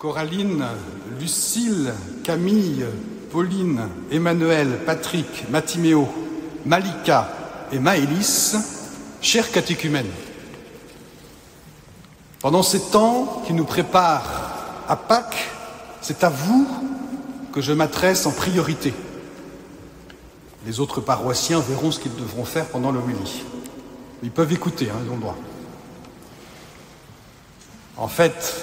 Coraline, Lucille, Camille, Pauline, Emmanuel, Patrick, Mathiméo, Malika et Maëlys, chers catéchumènes, pendant ces temps qui nous préparent à Pâques, c'est à vous que je m'adresse en priorité. Les autres paroissiens verront ce qu'ils devront faire pendant l'homélie. Ils peuvent écouter, ils ont le droit. En fait,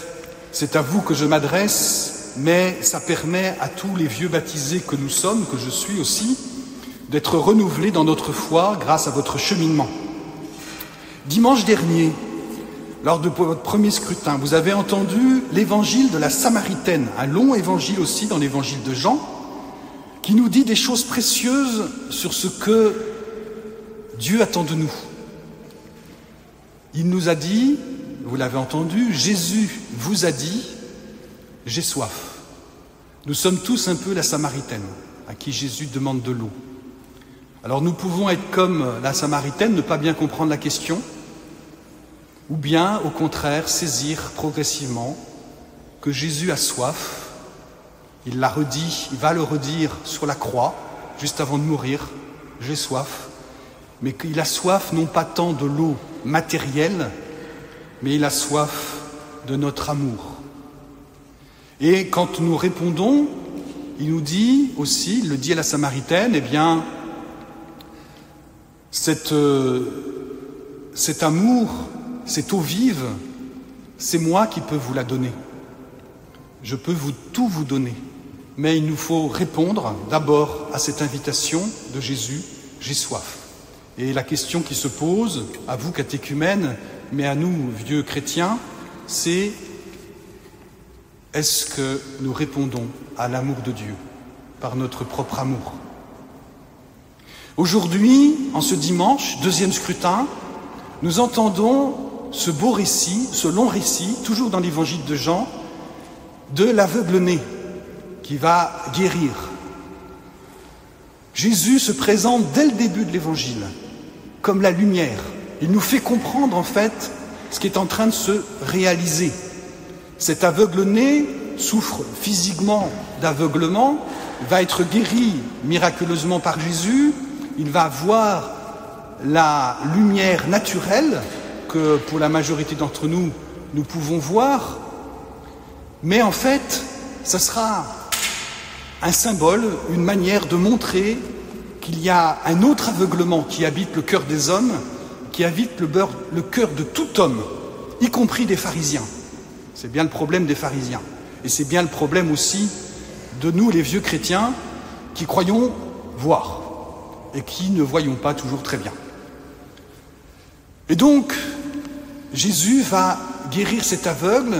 c'est à vous que je m'adresse, mais ça permet à tous les vieux baptisés que nous sommes, que je suis aussi, d'être renouvelés dans notre foi grâce à votre cheminement. Dimanche dernier, lors de votre premier scrutin, vous avez entendu l'évangile de la Samaritaine, un long évangile aussi dans l'évangile de Jean, qui nous dit des choses précieuses sur ce que Dieu attend de nous. Il nous a dit, vous l'avez entendu, Jésus vous a dit « J'ai soif ». Nous sommes tous un peu la Samaritaine, à qui Jésus demande de l'eau. Alors nous pouvons être comme la Samaritaine, ne pas bien comprendre la question, ou bien, au contraire, saisir progressivement que Jésus a soif. Il l'a redit, il va le redire sur la croix, juste avant de mourir, « J'ai soif », mais qu'il a soif non pas tant de l'eau matérielle, mais il a soif de notre amour. Et quand nous répondons, il nous dit aussi, il le dit à la Samaritaine, eh bien, cet amour, cette eau vive, c'est moi qui peux vous la donner. Je peux tout vous donner. Mais il nous faut répondre d'abord à cette invitation de Jésus, j'ai soif. Et la question qui se pose, à vous catéchumènes, mais à nous vieux chrétiens, c'est est-ce que nous répondons à l'amour de Dieu par notre propre amour? Aujourd'hui, en ce dimanche, deuxième scrutin, nous entendons ce beau récit, ce long récit, toujours dans l'évangile de Jean, de l'aveugle-né qui va guérir. Jésus se présente dès le début de l'évangile comme la lumière. Il nous fait comprendre en fait ce qui est en train de se réaliser. Cet aveugle-né souffre physiquement d'aveuglement, va être guéri miraculeusement par Jésus, il va voir la lumière naturelle que pour la majorité d'entre nous, nous pouvons voir, mais en fait, ce sera un symbole, une manière de montrer qu'il y a un autre aveuglement qui habite le cœur des hommes, qui habite le cœur de tout homme, y compris des pharisiens. C'est bien le problème des pharisiens. Et c'est bien le problème aussi de nous, les vieux chrétiens, qui croyons voir et qui ne voyons pas toujours très bien. Et donc, Jésus va guérir cet aveugle,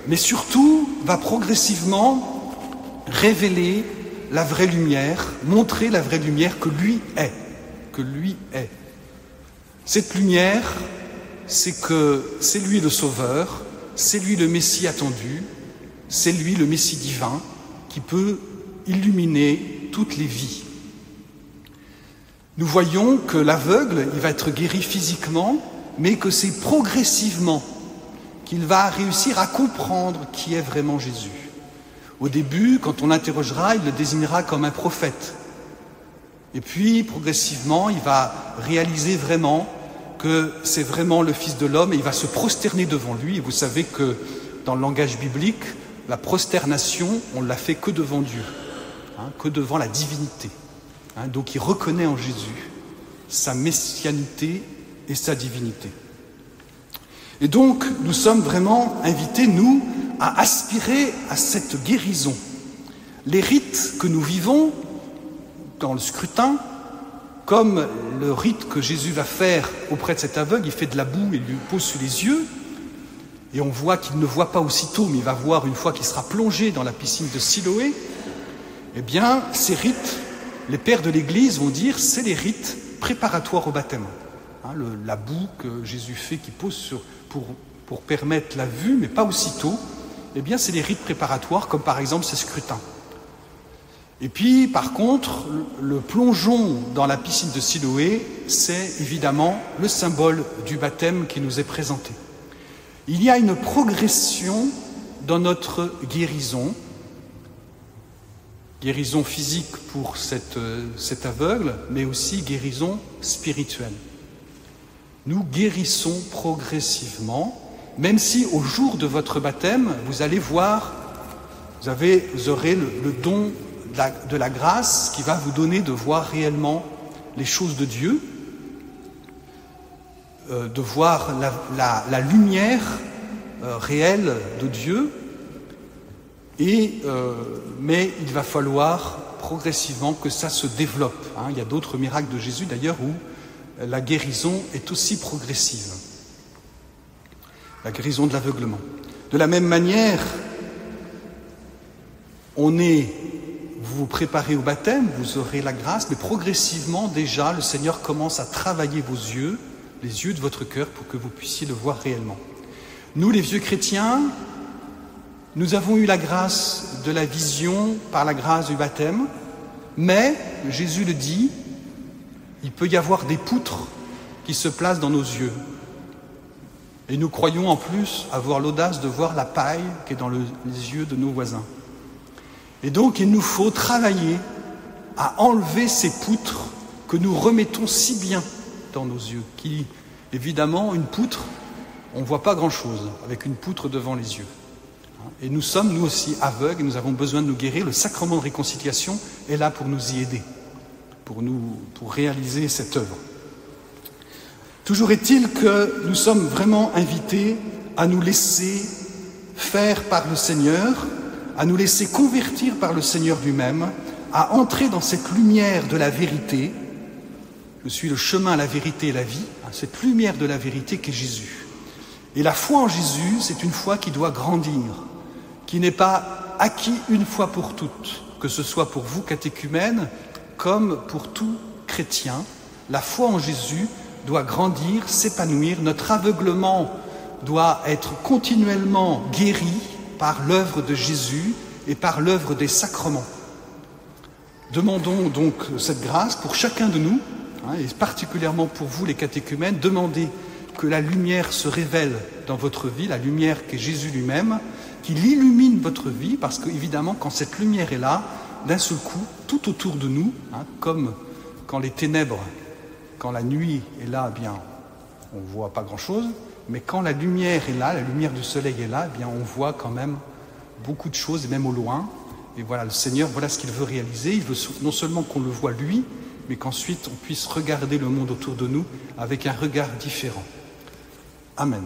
mais surtout va progressivement révéler la vraie lumière, montrer la vraie lumière que lui est. Cette lumière, c'est que c'est lui le Sauveur, c'est lui le Messie attendu, c'est lui le Messie divin qui peut illuminer toutes les vies. Nous voyons que l'aveugle, il va être guéri physiquement, mais que c'est progressivement qu'il va réussir à comprendre qui est vraiment Jésus. Au début, quand on l'interrogera, il le désignera comme un prophète. Et puis, progressivement, il va réaliser vraiment que c'est vraiment le Fils de l'homme et il va se prosterner devant lui. Et vous savez que dans le langage biblique, la prosternation, on ne l'a fait que devant Dieu, que devant la divinité. Donc il reconnaît en Jésus sa messianité et sa divinité. Et donc, nous sommes vraiment invités, nous, à aspirer à cette guérison. Les rites que nous vivons dans le scrutin, comme le rite que Jésus va faire auprès de cet aveugle, il fait de la boue et lui pose sur les yeux, et on voit qu'il ne voit pas aussitôt, mais il va voir une fois qu'il sera plongé dans la piscine de Siloé. Eh bien, ces rites, les pères de l'Église vont dire, c'est les rites préparatoires au baptême. La boue que Jésus fait, qui pose pour permettre la vue, mais pas aussitôt, eh bien, c'est les rites préparatoires, comme par exemple ces scrutins. Et puis, par contre, le plongeon dans la piscine de Siloé, c'est évidemment le symbole du baptême qui nous est présenté. Il y a une progression dans notre guérison. Guérison physique pour cet aveugle, mais aussi guérison spirituelle. Nous guérissons progressivement, même si au jour de votre baptême, vous allez voir, vous aurez le don de la grâce qui va vous donner de voir réellement les choses de Dieu, de voir la lumière réelle de Dieu, mais il va falloir progressivement que ça se développe. Il y a d'autres miracles de Jésus d'ailleurs où la guérison est aussi progressive. La guérison de l'aveuglement. De la même manière, vous vous préparez au baptême, vous aurez la grâce, mais progressivement déjà le Seigneur commence à travailler vos yeux, les yeux de votre cœur pour que vous puissiez le voir réellement. Nous les vieux chrétiens, nous avons eu la grâce de la vision par la grâce du baptême, mais, Jésus le dit, il peut y avoir des poutres qui se placent dans nos yeux. Et nous croyons en plus avoir l'audace de voir la paille qui est dans les yeux de nos voisins. Et donc il nous faut travailler à enlever ces poutres que nous remettons si bien dans nos yeux, qui, évidemment, une poutre, on ne voit pas grand-chose avec une poutre devant les yeux. Et nous sommes, nous aussi, aveugles, et nous avons besoin de nous guérir. Le sacrement de réconciliation est là pour nous y aider, pour réaliser cette œuvre. Toujours est-il que nous sommes vraiment invités à nous laisser faire par le Seigneur, à nous laisser convertir par le Seigneur lui-même, à entrer dans cette lumière de la vérité. Je suis le chemin, la vérité et la vie, cette lumière de la vérité qu'est Jésus. Et la foi en Jésus, c'est une foi qui doit grandir, qui n'est pas acquis une fois pour toutes, que ce soit pour vous catéchumènes comme pour tout chrétien. La foi en Jésus doit grandir, s'épanouir. Notre aveuglement doit être continuellement guéri par l'œuvre de Jésus et par l'œuvre des sacrements. Demandons donc cette grâce pour chacun de nous, et particulièrement pour vous les catéchumènes. Demandez que la lumière se révèle dans votre vie, la lumière qu'est Jésus lui-même, qu'il illumine votre vie, parce qu'évidemment, quand cette lumière est là, d'un seul coup, tout autour de nous, comme quand les ténèbres, quand la nuit est là, eh bien, on ne voit pas grand-chose, mais quand la lumière est là, la lumière du soleil est là, eh bien, on voit quand même beaucoup de choses, et même au loin. Et voilà, le Seigneur, voilà ce qu'il veut réaliser. Il veut non seulement qu'on le voit lui, mais qu'ensuite on puisse regarder le monde autour de nous avec un regard différent. Amen.